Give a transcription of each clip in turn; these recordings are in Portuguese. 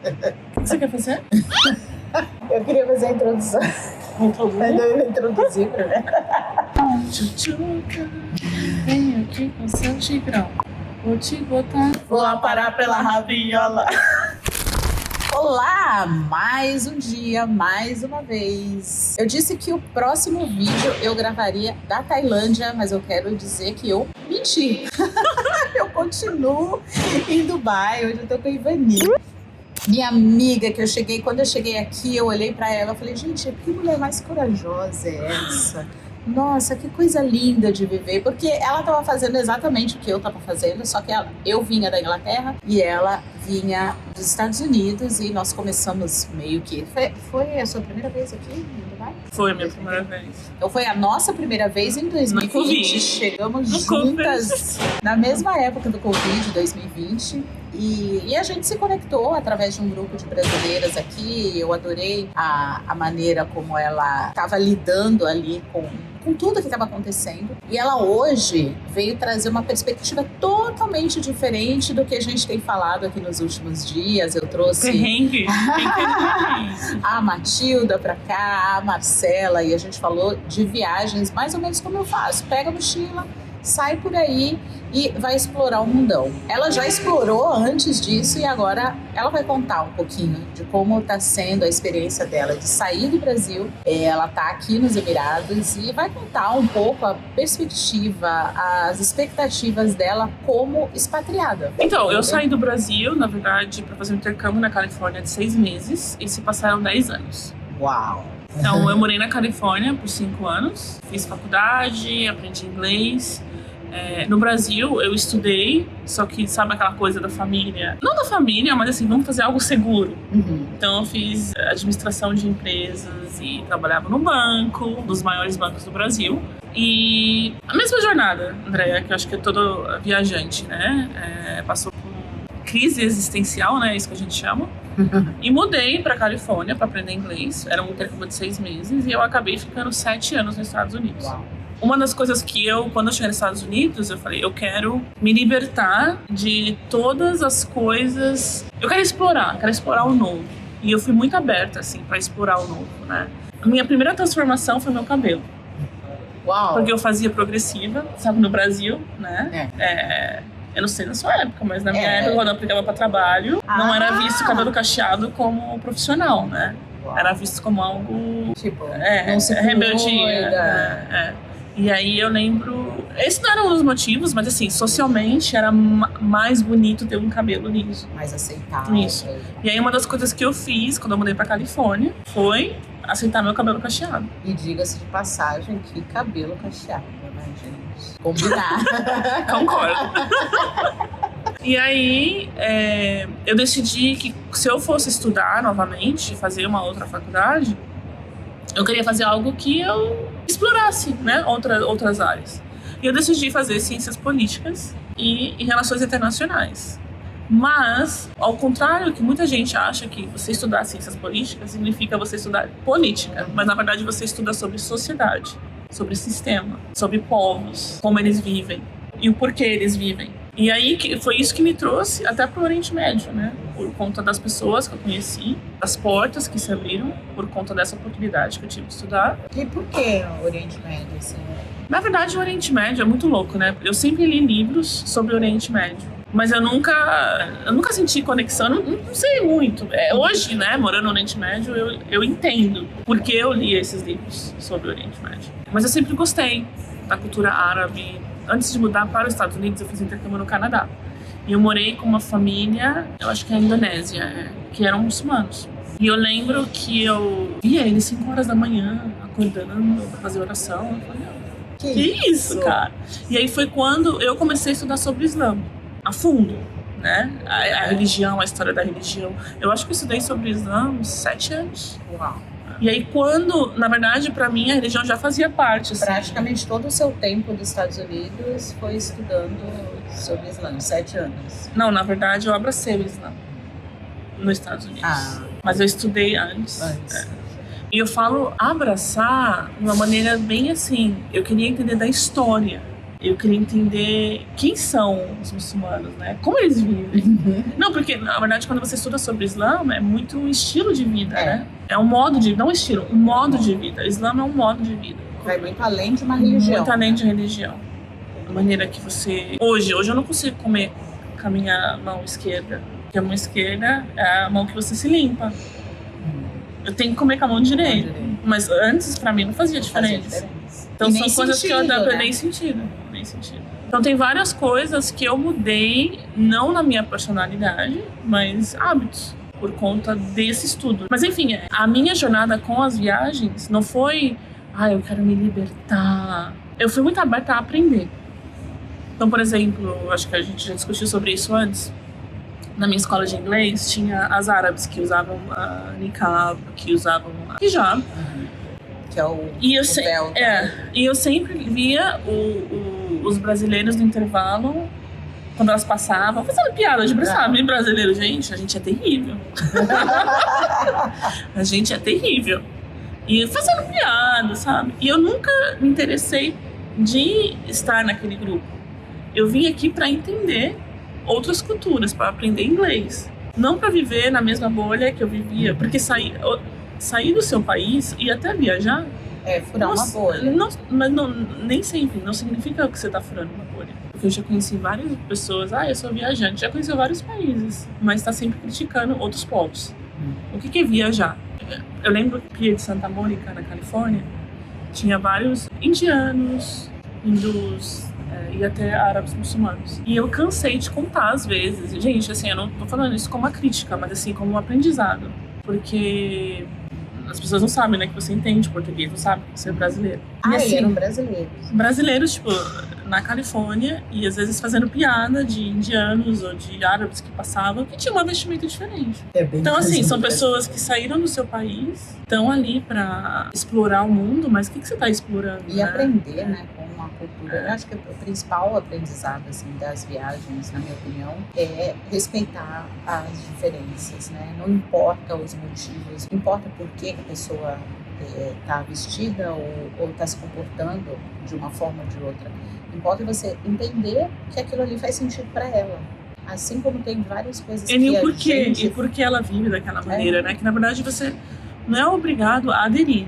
O que você quer fazer? Eu queria fazer a introdução. Mas eu introduzi primeiro. Tchutchuca, vem aqui com seu tigrão. Vou te botar. Vou aparar pela rabiola. Olá! Mais um dia, mais uma vez. Eu disse que o próximo vídeo eu gravaria da Tailândia, mas eu quero dizer que eu menti. Eu continuo em Dubai, hoje eu tô com a Ivani. Minha amiga, quando eu cheguei aqui, eu olhei pra ela e falei, gente, que mulher mais corajosa é essa? Nossa, que coisa linda de viver, porque ela estava fazendo exatamente o que eu estava fazendo, só que eu vinha da Inglaterra e ela vinha dos Estados Unidos e nós começamos meio que... Foi a sua primeira vez aqui em Dubai? Foi a minha primeira vez. Então foi a nossa primeira vez em 2020, chegamos juntas na mesma época do Covid, 2020. E a gente se conectou através de um grupo de brasileiras aqui. Eu adorei a maneira como ela estava lidando ali com tudo que estava acontecendo. E ela hoje veio trazer uma perspectiva totalmente diferente do que a gente tem falado aqui nos últimos dias. Eu trouxe Perrengue. a Matilda pra cá, a Marcela, e a gente falou de viagens, mais ou menos como eu faço. Pega a mochila, sai por aí e vai explorar o mundão. Ela já explorou antes disso e agora ela vai contar um pouquinho de como está sendo a experiência dela de sair do Brasil. Ela está aqui nos Emirados e vai contar um pouco a perspectiva, as expectativas dela como expatriada. Então, eu saí do Brasil, na verdade, para fazer um intercâmbio na Califórnia de 6 meses e se passaram 10 anos. Uau! Então, eu morei na Califórnia por 5 anos, fiz faculdade, aprendi inglês. No Brasil, eu estudei, só que sabe aquela coisa da família? Não da família, mas assim, vamos fazer algo seguro. Uhum. Então, eu fiz administração de empresas e trabalhava no banco, um dos maiores bancos do Brasil. E a mesma jornada, Andréia, que eu acho que é todo viajante, né? Passou por crise existencial, né? Isso que a gente chama. E mudei pra Califórnia pra aprender inglês. Era um intercâmbio de 6 meses e eu acabei ficando 7 anos nos Estados Unidos. Uau. Uma das coisas que quando eu cheguei nos Estados Unidos, eu falei, eu quero me libertar de todas as coisas. Eu quero explorar o novo. E eu fui muito aberta, assim, pra explorar o novo, né? A minha primeira transformação foi meu cabelo. Uau! Porque eu fazia progressiva, sabe, no Brasil, né? Eu não sei na sua época, mas na minha época, quando eu aplicava para trabalho, não era visto cabelo cacheado como profissional, né? Uau. Era visto como algo... Tipo, não se rebeldia. E aí eu lembro... Esse não era um dos motivos, mas assim, socialmente era mais bonito ter um cabelo liso. Mais aceitável. Isso. E aí uma das coisas que eu fiz quando eu mudei pra Califórnia foi aceitar meu cabelo cacheado. E diga-se de passagem, que cabelo cacheado, né, gente? Combinar. Concordo. E aí, eu decidi que se eu fosse estudar novamente, fazer uma outra faculdade, eu queria fazer algo que eu explorasse, né, outras áreas. E eu decidi fazer ciências políticas e relações internacionais. Mas, ao contrário que muita gente acha que você estudar ciências políticas significa você estudar política, mas na verdade você estuda sobre sociedade, sobre sistema, sobre povos, como eles vivem e o porquê eles vivem. E aí foi isso que me trouxe até para o Oriente Médio, né? Por conta das pessoas que eu conheci, das portas que se abriram, por conta dessa oportunidade que eu tive de estudar. E por que o Oriente Médio, assim? Na verdade, o Oriente Médio é muito louco, né? Eu sempre li livros sobre o Oriente Médio, mas eu nunca senti conexão, não sei muito. Hoje, né, morando no Oriente Médio, eu entendo porque eu li esses livros sobre o Oriente Médio. Mas eu sempre gostei da cultura árabe. Antes de mudar para os Estados Unidos, eu fiz intercâmbio no Canadá. E eu morei com uma família, eu acho que é a Indonésia, que eram muçulmanos. E eu lembro que eu via eles 5 horas da manhã, acordando para fazer oração. Eu falei, que isso, cara? E aí foi quando eu comecei a estudar sobre o Islã, a fundo, né? A religião, a história da religião. Eu acho que eu estudei sobre o Islã uns 7 anos. Uau! E aí quando, na verdade, pra mim, a religião já fazia parte. Assim. Praticamente todo o seu tempo dos Estados Unidos foi estudando sobre o Islã, 7 anos. Não, na verdade, eu abracei o Islã nos Estados Unidos. Mas eu estudei antes. E eu falo abraçar de uma maneira bem assim, eu queria entender da história Eu queria entender quem são os muçulmanos, né? Como eles vivem. Não, porque, na verdade, quando você estuda sobre o Islã, é muito um estilo de vida, né? É um modo de... Não um estilo, um modo de vida. O Islã é um modo de vida. Vai muito além de uma religião. Muito além de religião. A maneira que você... Hoje eu não consigo comer com a minha mão esquerda. Porque a mão esquerda é a mão que você se limpa. Eu tenho que comer com a mão direita. Mas antes, pra mim, não fazia diferença. Então são coisas que eu adapto, nem sentido. Então tem várias coisas que eu mudei, não na minha personalidade, mas hábitos, por conta desse estudo. Mas enfim, a minha jornada com as viagens não foi, eu quero me libertar. Eu fui muito aberta a aprender. Então, por exemplo, acho que a gente já discutiu sobre isso antes. Na minha escola de inglês, tinha as árabes que usavam a niqab, que usavam a hijab. Que é o véu. E eu sempre via os brasileiros no intervalo, quando elas passavam, fazendo piada de brasileiro. Gente, a gente é terrível. A gente é terrível. E fazendo piada, sabe? E eu nunca me interessei de estar naquele grupo. Eu vim aqui para entender outras culturas, para aprender inglês. Não para viver na mesma bolha que eu vivia, porque sair do seu país e até viajar... furar uma bolha. Mas nem sempre, não significa que você está furando uma bolha. Porque eu já conheci várias pessoas, eu sou viajante, já conheci vários países, mas está sempre criticando outros povos. O que é viajar? Eu lembro que de Santa Mônica, na Califórnia, tinha vários indianos, hindus, e até árabes muçulmanos. E eu cansei de contar às vezes. Gente, assim, eu não tô falando isso como uma crítica, mas assim, como um aprendizado. Porque as pessoas não sabem, né, que você entende português, não sabem que você é brasileiro. E assim, eram brasileiros. Brasileiros, tipo, na Califórnia, e às vezes fazendo piada de indianos ou de árabes que passavam, que tinham uma vestimenta diferente. Então, assim, são pessoas que saíram do seu país, estão ali pra explorar o mundo, mas o que você tá explorando? E aprender, né, com uma cultura. Eu acho que o principal aprendizado, assim, das viagens, na minha opinião, é respeitar as diferenças, né? Não importa os motivos, não importa por que a pessoa está vestida ou está se comportando de uma forma ou de outra. Importa você entender que aquilo ali faz sentido para ela. Assim como tem várias coisas que e por que ela vive daquela maneira, né? Que na verdade você não é obrigado a aderir.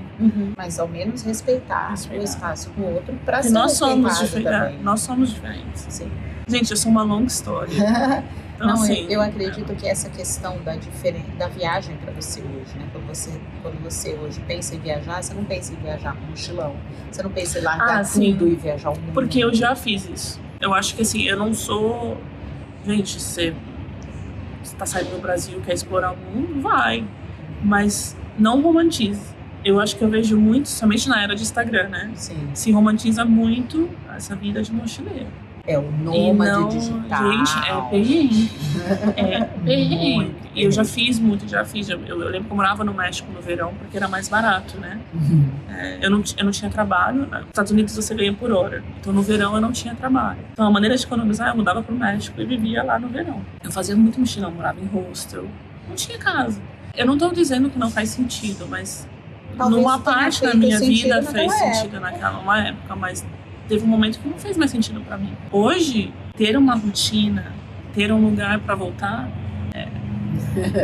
Mas ao menos respeitar o espaço do outro para ser nós somos também. Nós somos diferentes. Sim. Gente, eu sou uma longa história. Então, assim, eu acredito que essa questão da viagem para você hoje, né? Quando você hoje pensa em viajar, você não pensa em viajar com um mochilão. Você não pensa em largar tudo e viajar o mundo. Porque eu já fiz isso. Eu acho que assim, eu não sou... Gente, você tá saindo do Brasil, quer explorar o mundo, vai. Mas não romantize. Eu acho que eu vejo muito, somente na era de Instagram, né? Sim. Se romantiza muito essa vida de mochileiro. É o nômade digital. Gente, é perrengue. É perrengue. E eu já fiz muito, Eu lembro que eu morava no México no verão, porque era mais barato, né? Eu não tinha trabalho. Nos Estados Unidos você ganha por hora. Então no verão eu não tinha trabalho. Então a maneira de economizar, eu mudava pro México e vivia lá no verão. Eu fazia muito mochilão, morava em hostel. Não tinha casa. Eu não tô dizendo que não faz sentido, mas talvez numa parte da minha vida fez sentido naquela época, mas teve um momento que não fez mais sentido pra mim. Hoje, ter uma rotina, ter um lugar pra voltar,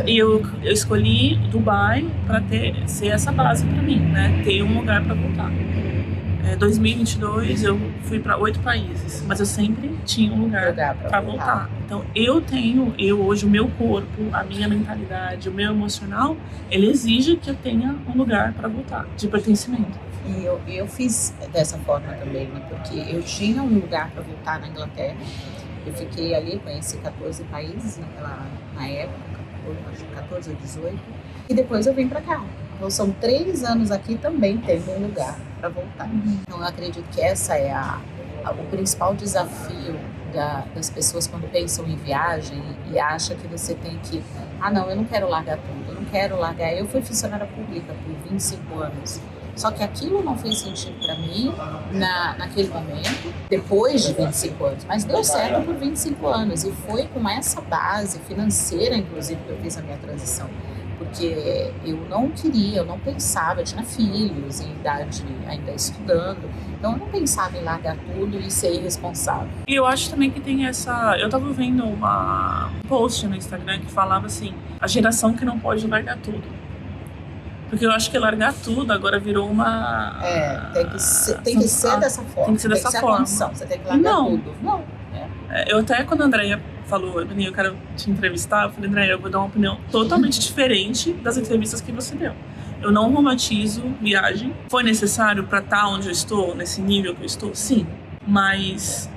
e eu escolhi Dubai pra ser essa base pra mim, né? Ter um lugar pra voltar. 2022 eu fui pra 8 países, mas eu sempre tinha um lugar pra voltar. Então hoje o meu corpo, a minha mentalidade, o meu emocional, ele exige que eu tenha um lugar pra voltar, de pertencimento. E eu fiz dessa forma também, né? Porque eu tinha um lugar para voltar na Inglaterra. Eu fiquei ali, conheci 14 países na época, acho que 14 ou 18. E depois eu vim para cá. Então são 3 anos aqui também tendo um lugar para voltar. Então eu acredito que essa é o principal desafio das pessoas quando pensam em viagem e acham que você tem que... não, eu não quero largar tudo, eu não quero largar... Eu fui funcionária pública por 25 anos. Só que aquilo não fez sentido para mim naquele momento, depois de 25 anos. Mas deu certo por 25 anos. E foi com essa base financeira, inclusive, que eu fiz a minha transição. porque eu não queria, eu não pensava, eu tinha filhos em idade ainda estudando, então eu não pensava em largar tudo e ser irresponsável. E eu acho também que tem essa... Eu tava vendo um post no Instagram que falava assim, a geração que não pode largar tudo. Porque eu acho que largar tudo agora virou uma... Tem que ser dessa forma. Tem que ser dessa forma. A condição, você tem que largar tudo. Não. Eu até, quando a Andréia falou, eu quero te entrevistar, eu falei, Andréia, eu vou dar uma opinião totalmente diferente das entrevistas que você deu. Eu não romantizo viagem. Foi necessário para estar onde eu estou, nesse nível que eu estou? Sim. Mas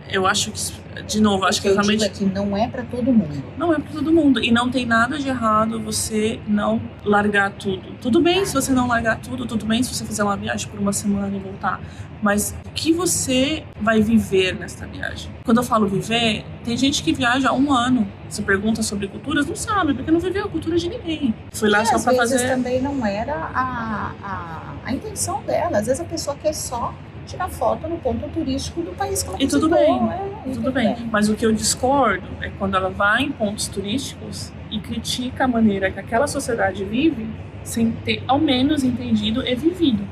eu acho que, de novo, acho que realmente... Eu digo que não é para todo mundo. Não é para todo mundo. E não tem nada de errado você não largar tudo. Tudo bem se você não largar tudo, tudo bem se você fizer uma viagem por uma semana e voltar. Mas o que você vai viver nesta viagem? Quando eu falo viver, tem gente que viaja há 1 ano. Você pergunta sobre culturas, não sabe, porque não viveu a cultura de ninguém. Foi lá só para fazer... Às vezes também não era a intenção dela. Às vezes a pessoa quer só tirar foto no ponto turístico do país que ela visitou. E tudo bem. Mas o que eu discordo é quando ela vai em pontos turísticos e critica a maneira que aquela sociedade vive sem ter ao menos entendido e vivido.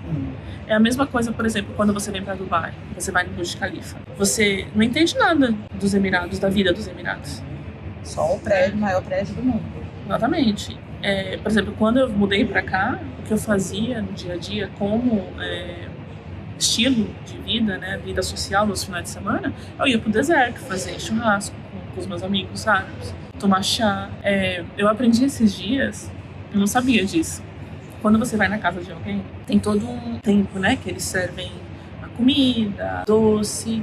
É a mesma coisa, por exemplo, quando você vem para Dubai, você vai no Burj Khalifa. Você não entende nada dos Emirados, da vida dos Emirados. Só o maior prédio do mundo. Exatamente. Por exemplo, quando eu mudei para cá, o que eu fazia no dia a dia como estilo de vida, né, vida social nos finais de semana, eu ia pro deserto fazer churrasco com os meus amigos árabes, tomar chá. Eu aprendi esses dias, eu não sabia disso. Quando você vai na casa de alguém, tem todo um tempo, né, que eles servem a comida, doce.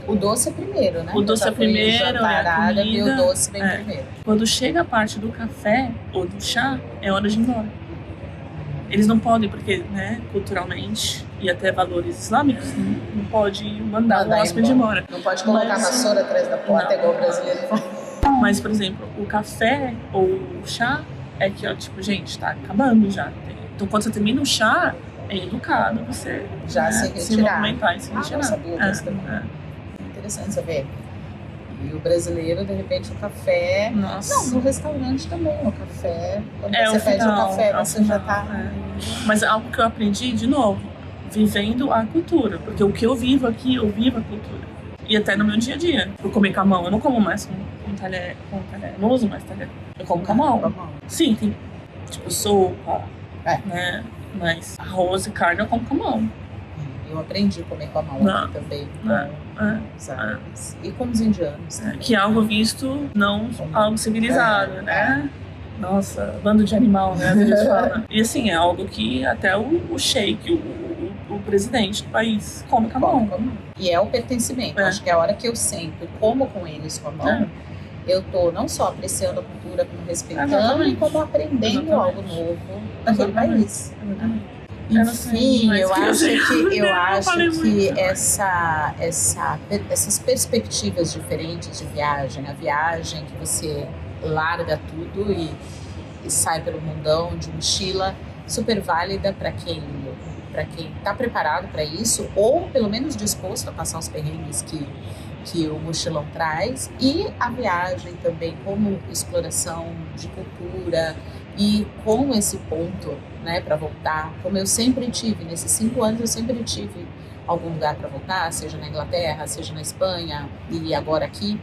O doce é primeiro, né? O doce é primeiro, a comida. E o doce vem primeiro. Quando chega a parte do café ou do chá, é hora de ir embora. Eles não podem, porque, né, culturalmente e até valores islâmicos, não pode mandar o hóspede embora. Não pode colocar a vassoura atrás da porta, igual o brasileiro faz. Mas, por exemplo, o café ou o chá é que, ó, tipo, gente, tá acabando já. Então, quando você termina o chá, é educado você já se movimentar e se retirar. Não sabia disso também. Interessante saber. E o brasileiro, de repente, o café... Nossa. Não, no restaurante também, o café... Quando você pede final, o café, você já tá... Mas algo que eu aprendi, de novo, vivendo a cultura. Porque o que eu vivo aqui, eu vivo a cultura. E até no meu dia a dia. Eu comer com a mão, eu não como mais com talher. Eu não uso mais talher. Eu como com a mão. Sim, tem tipo sopa, né? Mas arroz e carne eu como com a mão. Eu aprendi a comer com a mão aqui também, com os árabes e com os indianos. Que é algo visto, não algo civilizado, né? Nossa, bando de animal, né? Às vezes fala. E assim, é algo que até o sheik, o presidente do país, come com a mão. E é o pertencimento. Acho que a hora que eu sento e como com eles com a mão, eu tô não só apreciando a cultura, como respeitando, e como aprendendo algo novo daquele país. Enfim, eu acho que essas perspectivas diferentes de viagem, a viagem que você larga tudo e sai pelo mundão de mochila, super válida para quem está preparado para isso, ou pelo menos disposto a passar os perrengues que o mochilão traz, e a viagem também como exploração de cultura e com esse ponto, né, para voltar, como eu sempre tive, nesses 5 anos eu sempre tive algum lugar para voltar, seja na Inglaterra, seja na Espanha e agora aqui.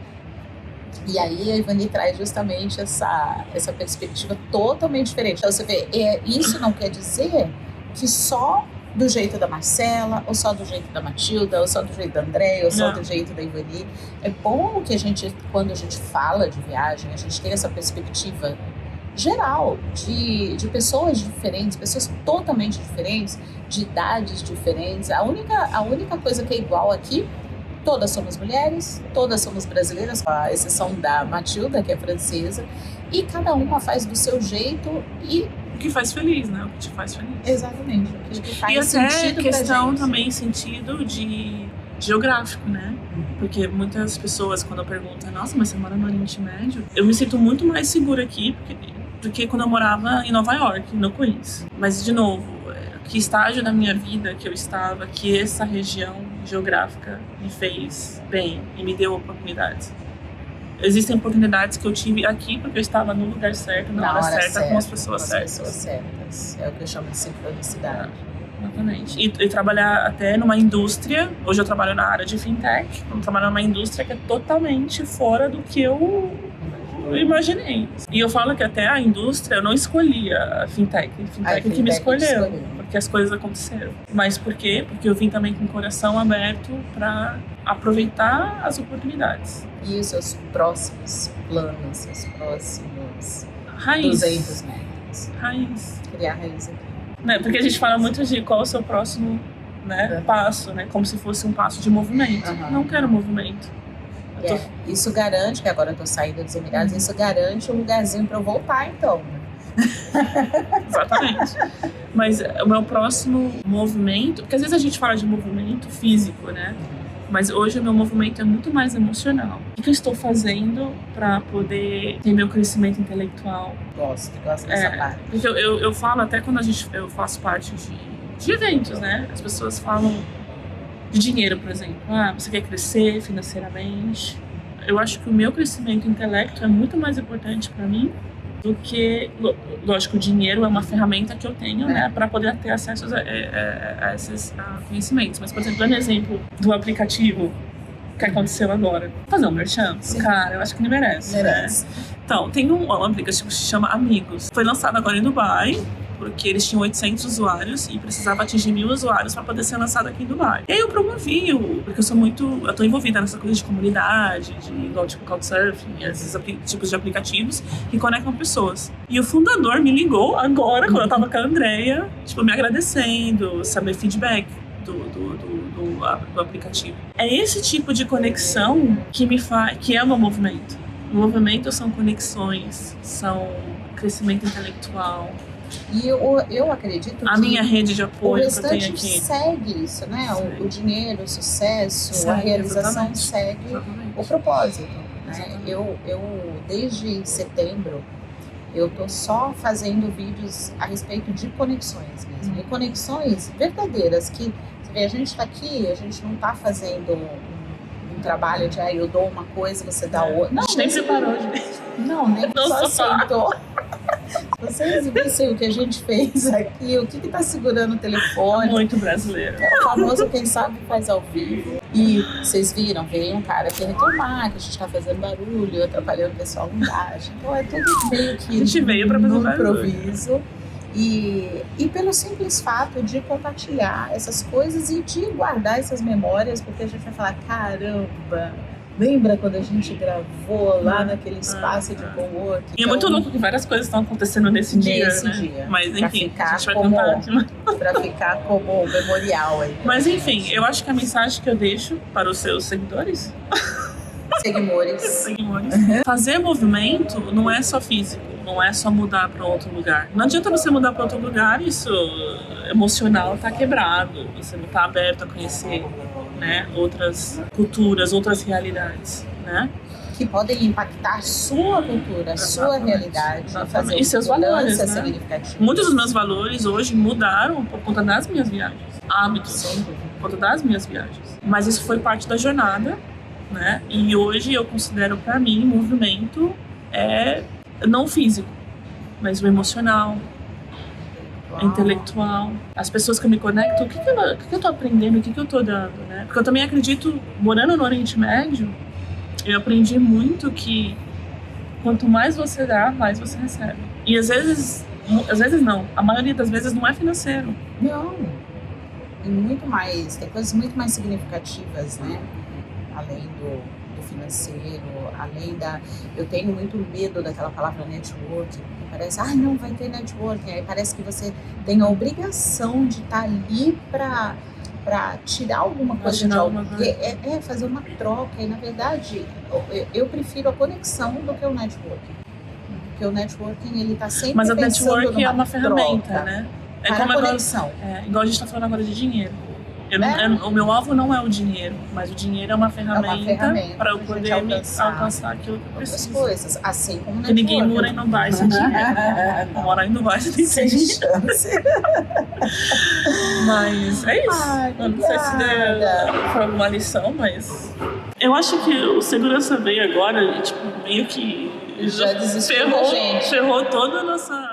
E aí a Ivani traz justamente essa perspectiva totalmente diferente. Então você vê, isso não quer dizer que só do jeito da Marcela, ou só do jeito da Matilda, ou só do jeito da Andréia, ou só do jeito da Ivani. É bom que quando a gente fala de viagem, a gente tem essa perspectiva geral de pessoas diferentes, pessoas totalmente diferentes, de idades diferentes. A única coisa que é igual aqui, todas somos mulheres, todas somos brasileiras, com a exceção da Matilda, que é francesa, e cada uma faz do seu jeito e o que faz feliz, né? O que te faz feliz. Exatamente. O que faz e até sentido questão também, sentido de geográfico, né? Porque muitas pessoas, quando eu pergunto, nossa, mas você mora no Oriente Médio? Eu me sinto muito mais segura aqui do que quando eu morava em Nova York, no Queens. Mas, de novo, que estágio da minha vida que eu estava, que essa região geográfica me fez bem e me deu oportunidades. existem oportunidades que eu tive aqui porque eu estava no lugar certo, na hora certa, com as pessoas certas. É o que eu chamo de sincronicidade. Exatamente. E trabalhar até numa indústria, hoje eu trabalho na área de fintech, eu trabalho numa indústria que é totalmente fora do que eu imaginei. E eu falo que até a indústria eu não escolhia a fintech que me escolheu, porque as coisas aconteceram. Mas por quê? Porque eu vim também com o coração aberto para aproveitar as oportunidades. E os seus próximos planos, seus próximos Raiz. 200 metros? Raiz. Criar raiz aqui. Né? Porque a gente fala muito de qual é o seu próximo, né, passo, né? Como se fosse um passo de movimento. Não quero movimento. Isso garante, que agora eu tô saindo dos Emirados, isso garante um lugarzinho para eu voltar, então. Exatamente. Mas o meu próximo movimento, porque às vezes a gente fala de movimento físico, né? Mas hoje o meu movimento é muito mais emocional. O que eu estou fazendo para poder ter meu crescimento intelectual? Gosto dessa parte. Porque eu falo até quando eu faço parte de eventos, né? As pessoas falam de dinheiro, por exemplo. Você quer crescer financeiramente? Eu acho que o meu crescimento intelecto é muito mais importante para mim do que, lógico, o dinheiro é uma ferramenta que eu tenho, né, para poder ter acesso a esses conhecimentos. Mas, por exemplo, dando exemplo do aplicativo que aconteceu agora, fazer um merchan, cara, eu acho que ele merece. Né? Então, tem um aplicativo que se chama Amigos. Foi lançado agora em Dubai, porque eles tinham 800 usuários e precisava atingir 1.000 usuários para poder ser lançado aqui em Dubai. E aí eu promovi, porque eu tô envolvida nessa coisa de comunidade, igual tipo Couchsurfing, esses tipos de aplicativos que conectam pessoas. E o fundador me ligou agora, quando eu tava com a Andrea, tipo, me agradecendo, saber feedback do aplicativo. É esse tipo de conexão que é o meu movimento. O movimento são conexões, são crescimento intelectual. E eu acredito que a minha rede de apoio que eu tenho aqui segue isso, né? O dinheiro, o sucesso, a realização segue o propósito. Né? Eu, desde setembro, eu tô só fazendo vídeos a respeito de conexões mesmo. E conexões verdadeiras, que você vê, a gente tá aqui, a gente não tá fazendo um trabalho de eu dou uma coisa, você dá outra. Não, a gente nem separou, gente. Não, nem só aceitou. Vocês vissem o que a gente fez aqui, o que tá segurando o telefone. Muito brasileiro. É o famoso quem sabe faz ao vivo. E vocês viram, veio um cara aqui reclamar que a gente tá fazendo barulho, atrapalhando o pessoal embaixo. Então é tudo meio que a gente veio pra fazer no improviso. E pelo simples fato de compartilhar essas coisas e de guardar essas memórias, porque a gente vai falar, caramba, lembra quando a gente gravou lá naquele espaço de coworking? E é muito louco que várias coisas estão acontecendo nesse dia, né? Mas enfim, a gente vai contar aqui. Pra ficar como memorial aí. Mas enfim, eu acho que a mensagem que eu deixo para os seus seguidores... Seguimores. Fazer movimento não é só físico, não é só mudar para outro lugar. Não adianta você mudar para outro lugar e isso emocional tá quebrado, você não tá aberto a conhecer, né, outras culturas, outras realidades, né? Que podem impactar sua cultura, sua realidade, fazer e seus valores, né? Significativos. Muitos dos meus valores hoje mudaram por conta das minhas viagens, hábitos, por conta das minhas viagens. Mas isso foi parte da jornada, né? E hoje eu considero para mim movimento não físico, mas o emocional, intelectual. As pessoas que eu me conecto, o que eu tô aprendendo, o que eu tô dando, né? Porque eu também acredito, morando no Oriente Médio, eu aprendi muito que quanto mais você dá, mais você recebe. E às vezes não, a maioria das vezes não é financeiro. Não, e muito mais, tem coisas muito mais significativas, né? Além do financeiro, além da... Eu tenho muito medo daquela palavra networking, que parece, não vai ter networking, aí parece que você tem a obrigação de estar ali para tirar alguma coisa de alguém, fazer uma troca, e na verdade eu prefiro a conexão do que o networking, porque o networking ele está sempre mas pensando a networking é uma ferramenta, troca, né? para a conexão. Igual a gente está falando agora de dinheiro. O meu alvo não é o dinheiro, mas o dinheiro é uma ferramenta para eu poder alcançar aquilo que eu preciso. Outras coisas, assim como porque ninguém mora em Dubai sem dinheiro. Morar em Dubai você tem sem chance. Mas é isso. Eu não sei se foi alguma lição, mas Eu acho que o segurança veio agora e, tipo, meio que Já desistiu da gente. ferrou toda a nossa